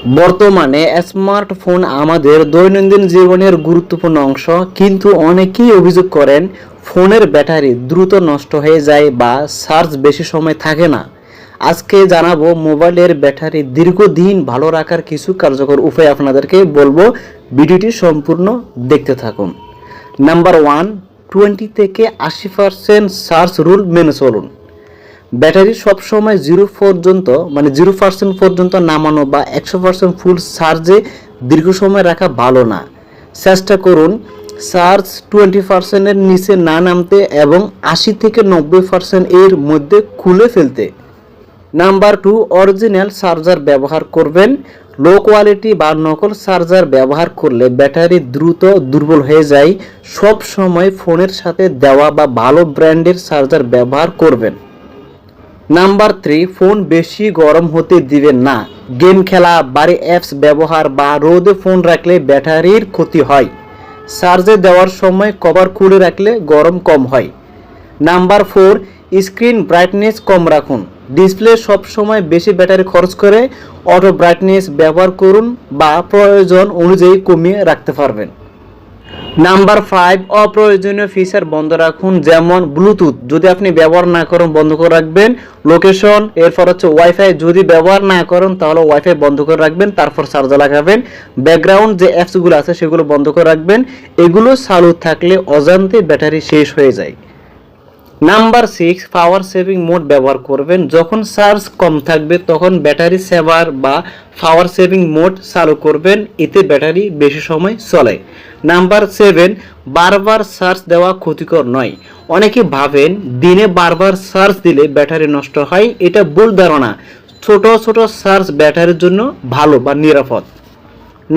বর্তমানে স্মার্টফোন আমাদের দৈনন্দিন জীবনের গুরুত্বপূর্ণ অংশ, কিন্তু অনেকেই অভিযোগ করেন ফোনের ব্যাটারি দ্রুত নষ্ট হয়ে যায় বা চার্জ বেশি সময় থাকে না। আজকে জানাবো মোবাইলের ব্যাটারি দীর্ঘদিন ভালো রাখার কিছু কার্যকর উপায় আপনাদেরকে বলবো। ভিডিওটি সম্পূর্ণ দেখতে থাকুন। নাম্বার 1, 20 থেকে 80% চার্জ রুল মেনে চলুন। ব্যাটারি সবসময় 0% পর্যন্ত নামানো বা 100% ফুল চার্জে দীর্ঘ সময় রাখা ভালো না। চেষ্টা করুন চার্জ 20% এর নিচে না নামতে এবং 80 থেকে 90% এর মধ্যে খুলে ফেলতে। নাম্বার 2, অরিজিনাল চার্জার ব্যবহার করবেন। লো কোয়ালিটি বা নকল চার্জার ব্যবহার করলে ব্যাটারি দ্রুত দুর্বল হয়ে যায়। সব সময় ফোনের সাথে দেওয়া বা ভালো ব্র্যান্ডের চার্জার ব্যবহার করবেন। নাম্বার 3, ফোন বেশি গরম হতে দিবেন না। গেম খেলা, বাড়ি অ্যাপস ব্যবহার বা রোদে ফোন রাখলে ব্যাটারির ক্ষতি হয়। চার্জে দেওয়ার সময় কভার খুলে রাখলে গরম কম হয়। নাম্বার 4, স্ক্রিন ব্রাইটনেস কম রাখুন। ডিসপ্লে সবসময় বেশি ব্যাটারি খরচ করে। অটো ব্রাইটনেস ব্যবহার করুন বা প্রয়োজন অনুযায়ী কমিয়ে রাখতে পারবেন। নাম্বার 5, অপ্রয়োজনীয় ফিচার বন্ধ রাখুন, যেমন ব্লুটুথ যদি আপনি ব্যবহার না করেন বন্ধ করে রাখবেন। লোকেশন, এরপর ওয়াইফাই যদি ব্যবহার না করেন তাহলে ওয়াইফাই বন্ধ করে রাখবেন, তারপর চার্জার লাগাবেন। ব্যাকগ্রাউন্ড যে অ্যাপসগুলো আছে সেগুলো বন্ধ করে রাখবেন। এগুলো চালু থাকলে অজান্তে ব্যাটারি শেষ হয়ে যায়। নাম্বার 6, পাওয়ার সেভিং মোড ব্যবহার করবেন। যখন চার্জ কম থাকবে তখন ব্যাটারি সেভার বা পাওয়ার সেভিং মোড চালু করবেন, এতে ব্যাটারি বেশি সময় চলে। নাম্বার 7, বারবার চার্জ দেওয়া ক্ষতিকর নয়। অনেকে ভাবেন দিনে বারবার চার্জ দিলে ব্যাটারি নষ্ট হয়, এটা ভুল ধারণা। ছোট ছোট চার্জ ব্যাটারির জন্য ভালো বা নিরাপদ।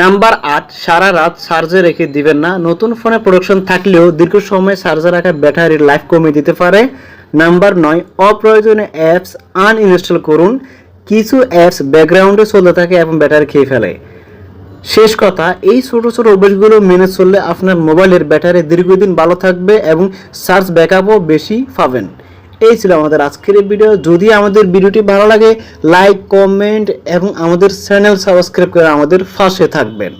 নাম্বার 8, সারা রাত চার্জে রেখে দিবেন না। নতুন ফোনে প্রোডাকশন থাকলেও দীর্ঘ সময় চার্জে রাখা ব্যাটারির লাইফ কমিয়ে দিতে পারে। নাম্বার 9, অপ্রয়োজনীয় অ্যাপস আনইনস্টল করুন। কিছু অ্যাপস ব্যাকগ্রাউন্ডে চলতে থাকে এবং ব্যাটারি খেয়ে ফেলে। শেষ কথা, এই ছোট ছোট অভ্যাসগুলো মেনে চললে আপনার মোবাইলের ব্যাটারি দীর্ঘদিন ভালো থাকবে এবং চার্জ ব্যাকআপও বেশি পাবেন। এই ছিল আমাদের আজকের এই ভিডিও। যদি আমাদের ভিডিওটি ভালো লাগে লাইক, কমেন্ট এবং আমাদের চ্যানেল সাবস্ক্রাইব করে আমাদের পাশে থাকবেন।